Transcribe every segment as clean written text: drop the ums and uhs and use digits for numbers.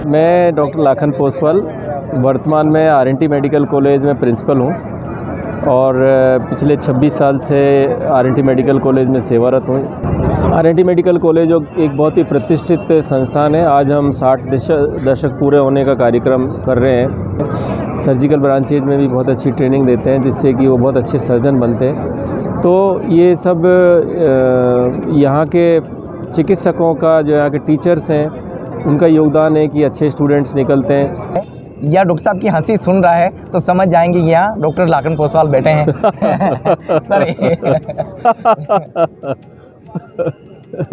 मैं डॉक्टर लाखन पोसवाल वर्तमान में आर.एन.टी. मेडिकल कॉलेज में प्रिंसिपल हूँ और पिछले 26 साल से आर.एन.टी. मेडिकल कॉलेज में सेवारत हूँ। आर.एन.टी. मेडिकल कॉलेज एक बहुत ही प्रतिष्ठित संस्थान है। आज हम 60 दशक पूरे होने का कार्यक्रम कर रहे हैं। सर्जिकल ब्रांचेज में भी बहुत अच्छी ट्रेनिंग देते हैं जिससे कि वो बहुत अच्छे सर्जन बनते हैं। तो ये सब यहाँ के चिकित्सकों का, जो यहाँ के टीचर्स हैं, उनका योगदान है कि अच्छे स्टूडेंट्स निकलते हैं। या डॉक्टर साहब की हंसी सुन रहा है तो समझ जाएंगे कि यहाँ डॉक्टर लाखन पोसवाल बैठे हैं। सर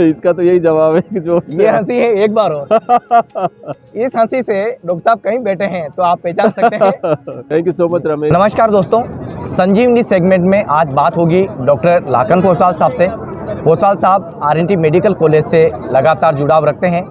इसका तो यही जवाब है कि जो ये हंसी है एक बार और इस हंसी से डॉक्टर साहब कहीं बैठे हैं तो आप पहचान सकते हैं। Thank you so much Ramesh. नमस्कार दोस्तों, संजीवनी सेगमेंट में आज बात होगी डॉक्टर लाखन पोसवाल साहब से। पोसवाल साहब आर.एन.टी. मेडिकल कॉलेज से लगातार जुड़ाव रखते हैं।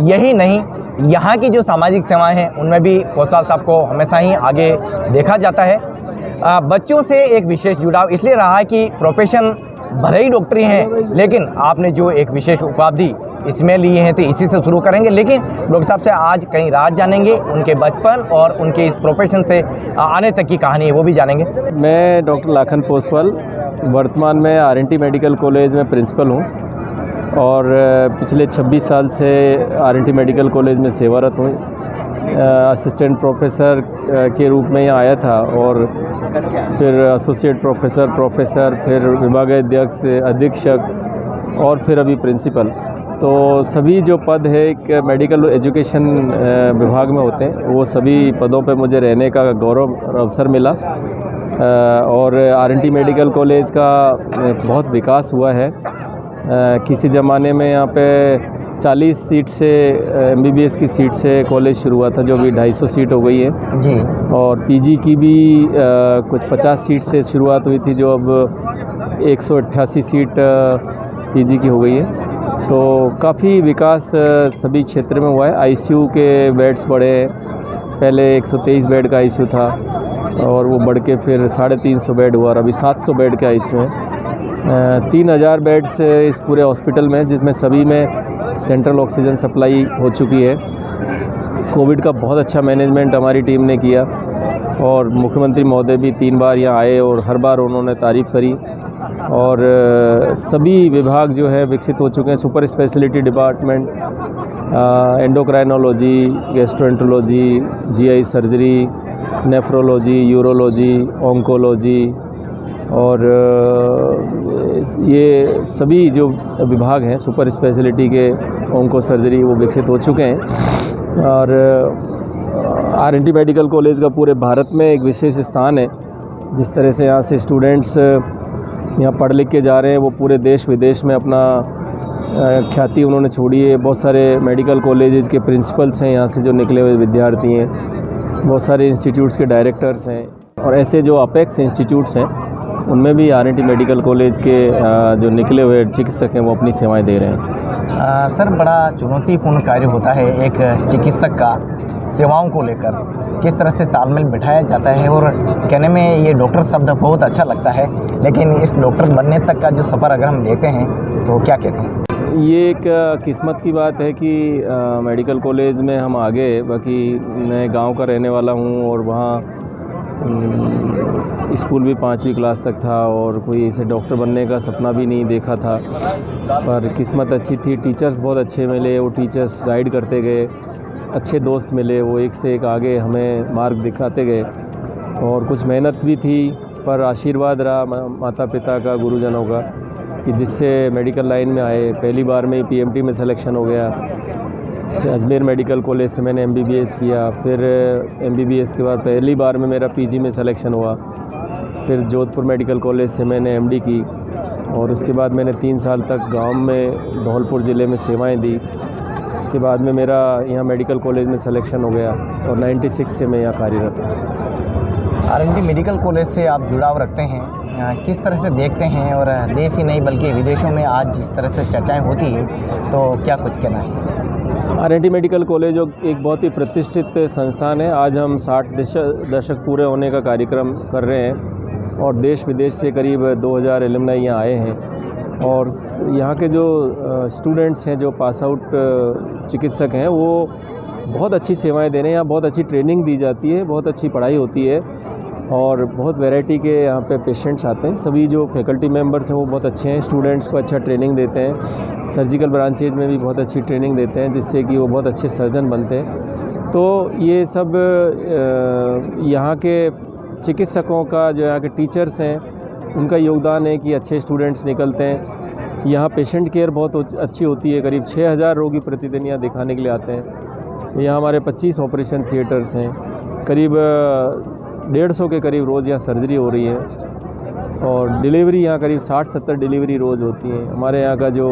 यही नहीं, यहाँ की जो सामाजिक सेवाएं हैं उनमें भी पोसवाल साहब को हमेशा ही आगे देखा जाता है। बच्चों से एक विशेष जुड़ाव इसलिए रहा है कि प्रोफेशन भले ही डॉक्टरी हैं, लेकिन आपने जो एक विशेष उपाधि इसमें ली है तो इसी से शुरू करेंगे। लेकिन डॉक्टर साहब से आज कई राज जानेंगे, उनके बचपन और उनके इस प्रोफेशन से आने तक की कहानी है वो भी जानेंगे। मैं डॉक्टर लाखन पोसवाल वर्तमान में आर.एन.टी. मेडिकल कॉलेज में प्रिंसिपल हूँ और पिछले 26 साल से आर.एन.टी. मेडिकल कॉलेज में सेवारत हूँ। असिस्टेंट प्रोफेसर के रूप में यहाँ आया था और फिर एसोसिएट प्रोफेसर, फिर विभागाध्यक्ष, अधीक्षक और फिर अभी प्रिंसिपल। तो सभी जो पद है एक मेडिकल एजुकेशन विभाग में होते हैं, वो सभी पदों पे मुझे रहने का गौरव और अवसर मिला। और आर.एन.टी. मेडिकल कॉलेज का बहुत विकास हुआ है। किसी ज़माने में यहाँ पे 40 सीट से MBBS की सीट से कॉलेज शुरू हुआ था, जो अभी 250 सीट हो गई है जी। और PG की भी कुछ 50 सीट से शुरुआत हुई थी, जो अब 188 सीट PG की हो गई है। तो काफ़ी विकास सभी क्षेत्र में हुआ है। ICU के बेड्स बढ़े हैं। पहले 123 बेड का ICU था और वो बढ़ के फिर 350 बेड हुआ और अभी 700 बेड का ICU है। 3000 बेड्स इस पूरे हॉस्पिटल में, जिसमें सभी में सेंट्रल ऑक्सीजन सप्लाई हो चुकी है। कोविड का बहुत अच्छा मैनेजमेंट हमारी टीम ने किया और मुख्यमंत्री महोदय भी 3 बार यहाँ आए और हर बार उन्होंने तारीफ़ करी। और सभी विभाग जो है विकसित हो चुके हैं। Super speciality department, endocrinology, gastroenterology, GI surgery, nephrology, urology, oncology और ये सभी जो विभाग हैं सुपर स्पेशलिटी के, ऑन्को सर्जरी, वो विकसित हो चुके हैं। और आर.एन.टी. मेडिकल कॉलेज का पूरे भारत में एक विशेष स्थान है। जिस तरह से यहाँ से स्टूडेंट्स यहाँ पढ़ लिख के जा रहे हैं, वो पूरे देश विदेश में अपना ख्याति उन्होंने छोड़ी है। बहुत सारे मेडिकल कॉलेजेस के प्रिंसिपल्स हैं यहाँ से जो निकले हुए विद्यार्थी हैं, बहुत सारे इंस्टीट्यूट्स के डायरेक्टर्स हैं और ऐसे जो अपेक्स इंस्टीट्यूट्स हैं उनमें भी आर.एन.टी. मेडिकल कॉलेज के जो निकले हुए चिकित्सक हैं वो अपनी सेवाएं दे रहे हैं। सर, बड़ा चुनौतीपूर्ण कार्य होता है एक चिकित्सक का सेवाओं को लेकर, किस तरह से तालमेल बिठाया जाता है। और कहने में ये डॉक्टर शब्द बहुत अच्छा लगता है, लेकिन इस डॉक्टर बनने तक का जो सफ़र अगर हम देखते हैं तो क्या कहते हैं? ये एक किस्मत की बात है कि मेडिकल कॉलेज में हम आ गए। बाकी मैं गांव का रहने वाला हूं और वहाँ स्कूल भी 5वीं क्लास तक था और कोई ऐसे डॉक्टर बनने का सपना भी नहीं देखा था। पर किस्मत अच्छी थी, टीचर्स बहुत अच्छे मिले, वो टीचर्स गाइड करते गए, अच्छे दोस्त मिले, वो एक से एक आगे हमें मार्ग दिखाते गए। और कुछ मेहनत भी थी, पर आशीर्वाद रहा माता पिता का, गुरुजनों का, कि जिससे मेडिकल लाइन में आए। पहली बार में PMT में सिलेक्शन हो गया। फिर अजमेर मेडिकल कॉलेज से मैंने MBBS किया। फिर MBBS के बाद पहली बार में मेरा PG में सिलेक्शन हुआ। फिर जोधपुर मेडिकल कॉलेज से मैंने MD की और उसके बाद मैंने 3 साल तक गांव में धौलपुर ज़िले में सेवाएं दी। उसके बाद में मेरा यहाँ मेडिकल कॉलेज में सिलेक्शन हो गया और 96 से मैं यहाँ कार्यरत हूँ। आर.एन.टी. मेडिकल कॉलेज से आप जुड़ाव रखते हैं, किस तरह से देखते हैं? और देश ही नहीं बल्कि विदेशों में आज जिस तरह से चर्चाएं होती हैं, तो क्या कुछ कहना है? आर.एन.टी. मेडिकल कॉलेज एक बहुत ही प्रतिष्ठित संस्थान है। आज हम 60 दशक पूरे होने का कार्यक्रम कर रहे हैं और देश विदेश से करीब 2000 एलुमनाई यहाँ आए हैं। और यहाँ के जो स्टूडेंट्स हैं, जो पास आउट चिकित्सक हैं, वो बहुत अच्छी सेवाएं दे रहे हैं। यहाँ बहुत अच्छी ट्रेनिंग दी जाती है, बहुत अच्छी पढ़ाई होती है और बहुत वैरायटी के यहाँ पे पेशेंट्स आते हैं। सभी जो फैकल्टी मेंबर्स हैं वो बहुत अच्छे हैं, स्टूडेंट्स को अच्छा ट्रेनिंग देते हैं। सर्जिकल ब्रांचेज में भी बहुत अच्छी ट्रेनिंग देते हैं जिससे कि वो बहुत अच्छे सर्जन बनते हैं। तो ये सब यहाँ के चिकित्सकों का, जो यहाँ के टीचर्स हैं, उनका योगदान है कि अच्छे स्टूडेंट्स निकलते हैं। यहाँ पेशेंट केयर बहुत अच्छी होती है। करीब 6000 रोगी प्रतिदिन यहाँ दिखाने के लिए आते हैं। यहाँ हमारे 25 ऑपरेशन थिएटर्स हैं। करीब 150 के करीब रोज़ यहाँ सर्जरी हो रही है और डिलीवरी यहाँ करीब 60-70 डिलीवरी रोज़ होती है। हमारे यहाँ का जो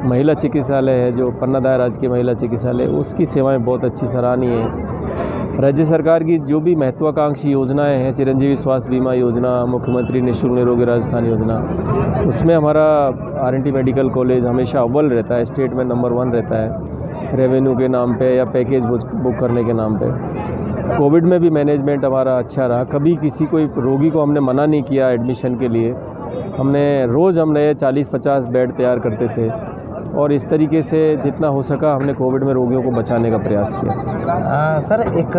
महिला चिकित्सालय है, जो पन्नादाय राजकीय महिला चिकित्सालय, उसकी सेवाएं बहुत अच्छी सराहनीय है। राज्य सरकार की जो भी महत्वाकांक्षी योजनाएं हैं, चिरंजीवी स्वास्थ्य बीमा योजना, मुख्यमंत्री निःशुल्क निरोगी राजस्थान योजना, उसमें हमारा आरएनटी मेडिकल कॉलेज हमेशा अव्वल रहता है, स्टेट में नंबर 1 रहता है, रेवेन्यू के नाम पे या पैकेज बुक करने के नाम पे। कोविड में भी मैनेजमेंट हमारा अच्छा रहा। कभी किसी कोई रोगी को हमने मना नहीं किया एडमिशन के लिए। हमने रोज़ हम नए 40-50 बेड तैयार करते थे और इस तरीके से जितना हो सका हमने कोविड में रोगियों को बचाने का प्रयास किया। सर, एक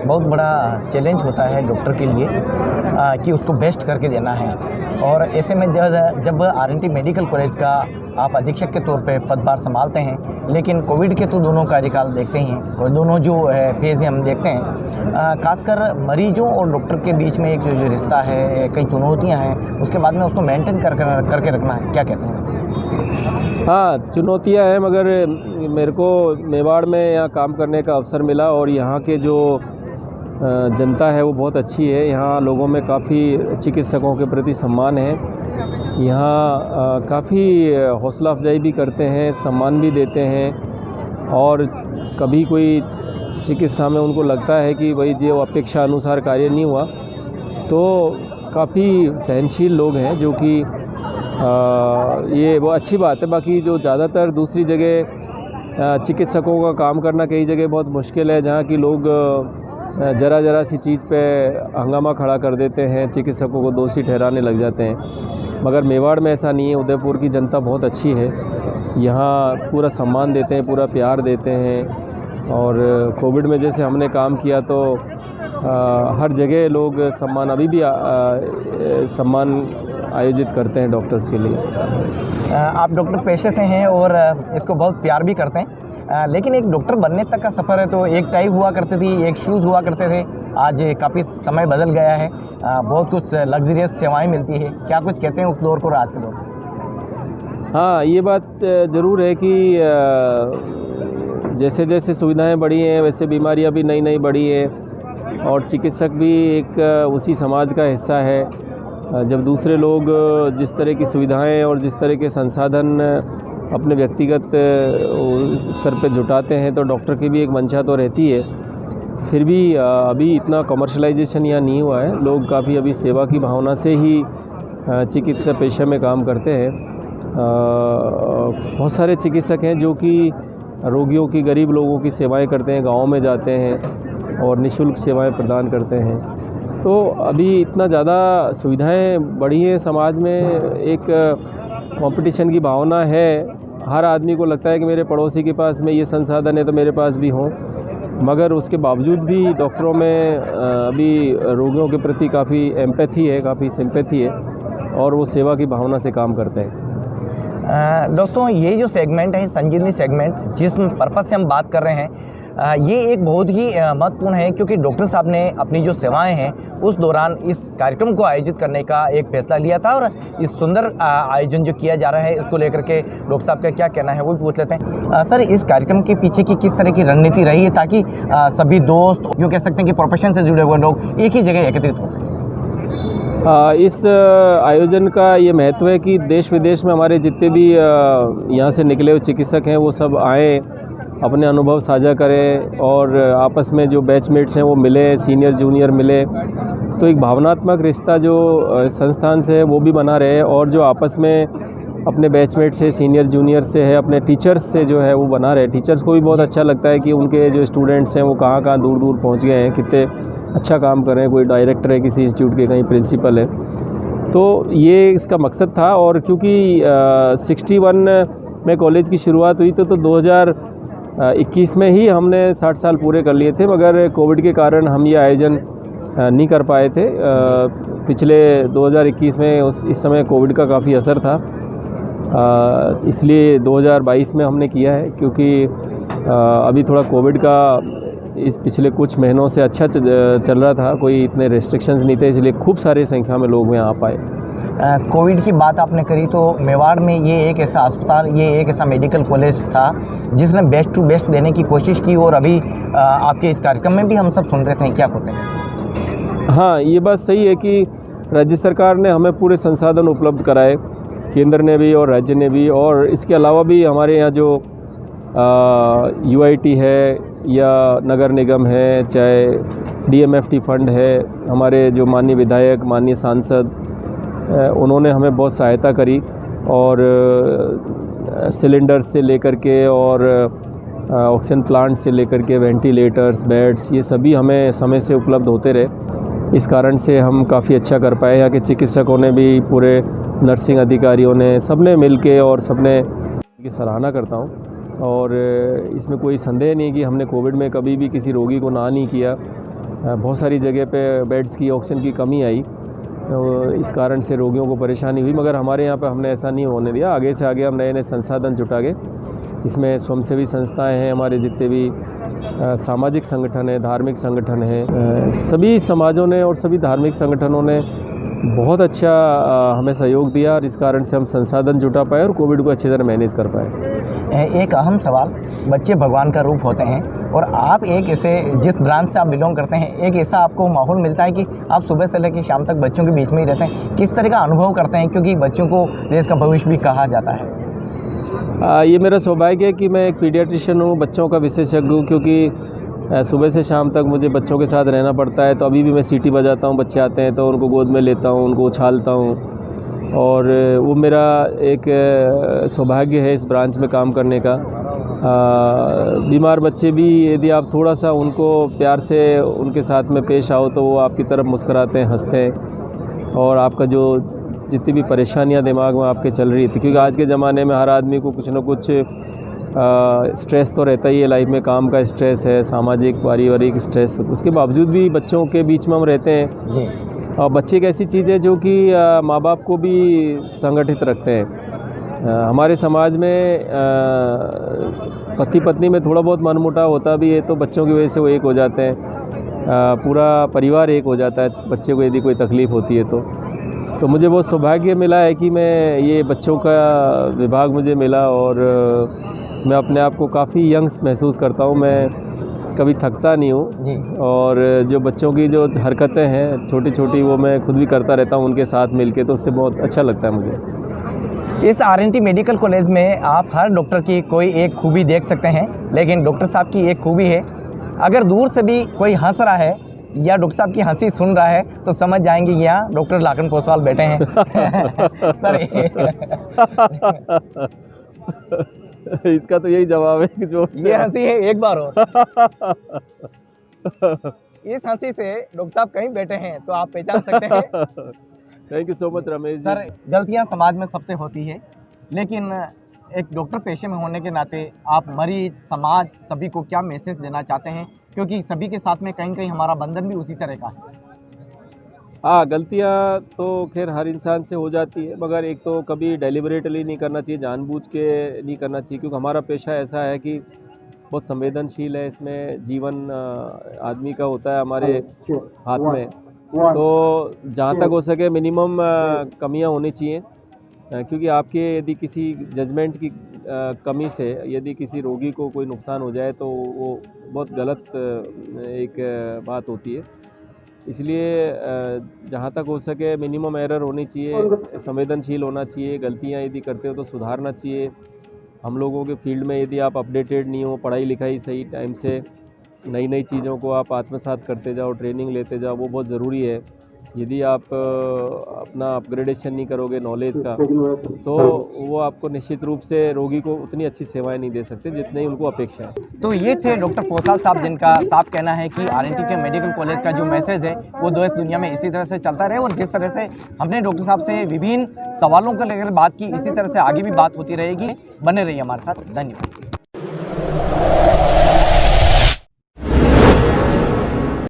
बहुत बड़ा चैलेंज होता है डॉक्टर के लिए कि उसको बेस्ट करके देना है, और ऐसे में जब आरएनटी मेडिकल कॉलेज का आप अधीक्षक के तौर पे पदभार संभालते हैं, लेकिन कोविड के तो दोनों कार्यकाल देखते ही हैं, दोनों जो फेज़ हम देखते हैं, खासकर मरीजों और डॉक्टर के बीच में एक जो रिश्ता है, कई चुनौतियाँ हैं, उसके बाद में उसको मेंटेन करके रखना है, क्या कहते हैं? हाँ, चुनौतियाँ हैं, मगर मेरे को मेवाड़ में यहाँ काम करने का अवसर मिला और यहाँ के जो जनता है वो बहुत अच्छी है। यहाँ लोगों में काफ़ी चिकित्सकों के प्रति सम्मान है। यहाँ काफ़ी हौसला अफजाई भी करते हैं, सम्मान भी देते हैं, और कभी कोई चिकित्सा में उनको लगता है कि भाई जो अपेक्षा अनुसार कार्य नहीं हुआ तो काफ़ी सहनशील लोग हैं, जो कि ये वो अच्छी बात है। बाकी जो ज़्यादातर दूसरी जगह चिकित्सकों का काम करना कई जगह बहुत मुश्किल है, जहाँ की लोग ज़रा सी चीज़ पे हंगामा खड़ा कर देते हैं, चिकित्सकों को दोषी ठहराने लग जाते हैं। मगर मेवाड़ में ऐसा नहीं है। उदयपुर की जनता बहुत अच्छी है, यहाँ पूरा सम्मान देते हैं, पूरा प्यार देते हैं। और कोविड में जैसे हमने काम किया तो हर जगह लोग सम्मान, अभी भी सम्मान आयोजित करते हैं डॉक्टर्स के लिए। आप डॉक्टर पेशे से हैं और इसको बहुत प्यार भी करते हैं, लेकिन एक डॉक्टर बनने तक का सफ़र है। तो एक टाई हुआ करती थी, एक शूज़ हुआ करते थे, आज काफ़ी समय बदल गया है, बहुत कुछ लग्जरियस सेवाएं मिलती है। क्या कुछ कहते हैं उस दौर को और आज के दौर को? हाँ, ये बात ज़रूर है कि जैसे जैसे सुविधाएं बढ़ी हैं वैसे बीमारियां भी नई नई बढ़ी हैं, और चिकित्सक भी एक उसी समाज का हिस्सा है। जब दूसरे लोग जिस तरह की सुविधाएं और जिस तरह के संसाधन अपने व्यक्तिगत स्तर पर जुटाते हैं तो डॉक्टर की भी एक मंशा तो रहती है। फिर भी अभी इतना कमर्शलाइजेशन यहाँ नहीं हुआ है। लोग काफ़ी अभी सेवा की भावना से ही चिकित्सा पेशे में काम करते हैं। बहुत सारे चिकित्सक हैं जो कि रोगियों की, गरीब लोगों की सेवाएं करते हैं, गाँव में जाते हैं और निःशुल्क सेवाएं प्रदान करते हैं। तो अभी इतना ज़्यादा सुविधाएं बढ़ी हैं समाज में, एक कंपटीशन की भावना है। हर आदमी को लगता है कि मेरे पड़ोसी के पास में ये संसाधन है तो मेरे पास भी हों, मगर उसके बावजूद भी डॉक्टरों में अभी रोगियों के प्रति काफ़ी एम्पैथी है, काफ़ी सिंपैथी है, और वो सेवा की भावना से काम करते हैं। दोस्तों, ये जो सेगमेंट है, संजीवनी सेगमेंट, जिस पर्पज़ से हम बात कर रहे हैं, ये एक बहुत ही महत्वपूर्ण है, क्योंकि डॉक्टर साहब ने अपनी जो सेवाएं हैं उस दौरान इस कार्यक्रम को आयोजित करने का एक फैसला लिया था, और इस सुंदर आयोजन जो किया जा रहा है उसको लेकर के डॉक्टर साहब का क्या कहना है वो भी पूछ लेते हैं। सर, इस कार्यक्रम के पीछे की किस तरह की रणनीति रही है ताकि सभी दोस्त, जो कह सकते हैं कि प्रोफेशन से जुड़े हुए लोग एक ही जगह एकत्रित हो सकें? इस आयोजन का ये महत्व है कि देश विदेश में हमारे जितने भी यहाँ से निकले हुए चिकित्सक हैं वो सब आएँ, अपने अनुभव साझा करें, और आपस में जो बैचमेट्स हैं वो मिले, सीनियर जूनियर मिले, तो एक भावनात्मक रिश्ता जो संस्थान से है वो भी बना रहे, और जो आपस में अपने बैचमेट से, सीनियर जूनियर से है, अपने टीचर्स से जो है वो बना रहे। टीचर्स को भी बहुत अच्छा लगता है कि उनके जो स्टूडेंट्स हैं वो कहाँ कहाँ दूर दूर पहुँच गए हैं, कितने अच्छा काम कर रहे हैं। कोई डायरेक्टर है किसी इंस्टीट्यूट के, कहीं प्रिंसिपल है, तो ये इसका मकसद था। और क्योंकि 61 में कॉलेज की शुरुआत हुई तो 2000 21 में ही हमने 60 साल पूरे कर लिए थे, मगर कोविड के कारण हम ये आयोजन नहीं कर पाए थे। पिछले 2021 में इस समय कोविड का काफ़ी असर था, इसलिए 2022 में हमने किया है, क्योंकि अभी थोड़ा कोविड का इस पिछले कुछ महीनों से अच्छा चल रहा था, कोई इतने रेस्ट्रिक्शंस नहीं थे, इसलिए खूब सारी संख्या में लोग यहाँ आ पाए। कोविड की बात आपने करी तो मेवाड़ में ये एक ऐसा अस्पताल, ये एक ऐसा मेडिकल कॉलेज था जिसने बेस्ट टू बेस्ट देने की कोशिश की, और अभी आपके इस कार्यक्रम में भी हम सब सुन रहे थे, क्या कहते हैं? हाँ, ये बात सही है कि राज्य सरकार ने हमें पूरे संसाधन उपलब्ध कराए, केंद्र ने भी और राज्य ने भी, और इसके अलावा भी हमारे यहाँ जो UIT है या नगर निगम है, चाहे DMFT फंड है, हमारे जो माननीय विधायक, माननीय सांसद, उन्होंने हमें बहुत सहायता करी, और सिलेंडर्स से लेकर के और ऑक्सीजन प्लांट से लेकर के वेंटिलेटर्स, बेड्स, ये सभी हमें समय से उपलब्ध होते रहे। इस कारण से हम काफ़ी अच्छा कर पाए। यहाँ के चिकित्सकों ने भी, पूरे नर्सिंग अधिकारियों ने, सबने मिल के, और सबने की सराहना करता हूँ, और इसमें कोई संदेह नहीं कि हमने कोविड में कभी भी किसी रोगी को ना नहीं किया। बहुत सारी जगह पे बेड्स की, ऑक्सीजन की कमी आई, तो इस कारण से रोगियों को परेशानी हुई, मगर हमारे यहाँ पे हमने ऐसा नहीं होने दिया। आगे से आगे हम नए नए संसाधन जुटा के, इसमें स्वयंसेवी संस्थाएं हैं, हमारे जितने भी सामाजिक संगठन है, धार्मिक संगठन है, सभी समाजों ने और सभी धार्मिक संगठनों ने बहुत अच्छा हमें सहयोग दिया, और इस कारण से हम संसाधन जुटा पाए और कोविड को अच्छी तरह मैनेज कर पाए। एक अहम सवाल, बच्चे भगवान का रूप होते हैं, और आप एक ऐसे, जिस ब्रांच से आप बिलोंग करते हैं, एक ऐसा आपको माहौल मिलता है कि आप सुबह से लेकर शाम तक बच्चों के बीच में ही रहते हैं, किस तरह का अनुभव करते हैं, क्योंकि बच्चों को देश का भविष्य भी कहा जाता है? ये मेरा सौभाग्य है कि मैं एक पीडियाट्रिशियन हूँ, बच्चों का विशेषज्ञ हूँ, क्योंकि सुबह से शाम तक मुझे बच्चों के साथ रहना पड़ता है। तो अभी भी मैं सीटी बजाता हूँ, बच्चे आते हैं तो उनको गोद में लेता हूँ, उनको उछालता हूँ, और वो मेरा एक सौभाग्य है इस ब्रांच में काम करने का। बीमार बच्चे भी यदि आप थोड़ा सा उनको प्यार से उनके साथ में पेश आओ तो वो आपकी तरफ मुस्कुराते हैं, हंसते हैं, और आपका जो जितनी भी परेशानियां दिमाग में आपके चल रही थी, क्योंकि आज के ज़माने में हर आदमी को कुछ ना कुछ स्ट्रेस तो रहता ही है लाइफ में, काम का स्ट्रेस है, सामाजिक पारिवारिक स्ट्रेस, तो उसके बावजूद भी बच्चों के बीच में हम रहते हैं जी। और बच्चे एक ऐसी चीज़ है जो कि माँ बाप को भी संगठित रखते हैं। हमारे समाज में पति पत्नी में थोड़ा बहुत मनमुटाव होता भी है तो बच्चों की वजह से वो एक हो जाते हैं, पूरा परिवार एक हो जाता है बच्चे को यदि कोई तकलीफ़ होती है तो मुझे बहुत सौभाग्य मिला है कि मैं ये बच्चों का विभाग मुझे मिला, और मैं अपने आप को काफ़ी यंग महसूस करता हूँ। मैं कभी थकता नहीं हूँ जी। और जो बच्चों की जो हरकतें हैं छोटी छोटी वो मैं खुद भी करता रहता हूँ उनके साथ मिलके, तो उससे बहुत अच्छा लगता है मुझे। इस RNT मेडिकल कॉलेज में आप हर डॉक्टर की कोई एक खूबी देख सकते हैं, लेकिन डॉक्टर साहब की एक खूबी है, अगर दूर से भी कोई हंस रहा है या डॉक्टर साहब की हंसी सुन रहा है तो समझ जाएंगे कि यहाँ डॉक्टर लाखन पोसवाल बैठे हैं। सर इसका तो यही जवाब है कि जो ये हंसी है एक बार और। इस हंसी से डॉक्टर साहब कहीं बैठे हैं तो आप पहचान सकते हैं। Thank you so much Ramesh ji. Sir, गलतियां समाज में सबसे होती है, लेकिन एक डॉक्टर पेशे में होने के नाते आप मरीज, समाज, सभी को क्या मैसेज देना चाहते हैं, क्योंकि सभी के साथ में कहीं कहीं हमारा बंधन भी उसी तरह का है। हाँ, गलतियाँ तो खैर हर इंसान से हो जाती है, मगर एक तो कभी डेलिबरेटली नहीं करना चाहिए, जानबूझ के नहीं करना चाहिए, क्योंकि हमारा पेशा ऐसा है कि बहुत संवेदनशील है, इसमें जीवन आदमी का होता है हमारे हाथ में, तो जहाँ तक हो सके मिनिमम कमियाँ होनी चाहिए, क्योंकि आपके यदि किसी जजमेंट की कमी से यदि किसी रोगी को कोई नुकसान हो जाए तो वो बहुत गलत एक बात होती है। इसलिए जहाँ तक हो सके मिनिमम एरर होनी चाहिए, संवेदनशील होना चाहिए, गलतियाँ यदि करते हो तो सुधारना चाहिए। हम लोगों के फील्ड में यदि आप अपडेटेड नहीं हो, पढ़ाई लिखाई सही टाइम से नई नई चीज़ों को आप आत्मसात करते जाओ, ट्रेनिंग लेते जाओ, वो बहुत ज़रूरी है। यदि आप अपना अपग्रेडेशन नहीं करोगे नॉलेज का तो वो आपको निश्चित रूप से रोगी को उतनी अच्छी सेवाएं नहीं दे सकते जितनी उनको अपेक्षा है। तो ये थे डॉक्टर पोसाल साहब, जिनका साफ कहना है कि RNT के मेडिकल कॉलेज का जो मैसेज है वो देश दुनिया में इसी तरह से चलता रहे, और जिस तरह से हमने डॉक्टर साहब से विभिन्न सवालों को लेकर बात की, इसी तरह से आगे भी बात होती रहेगी। बने रहिए हमारे साथ। धन्यवाद।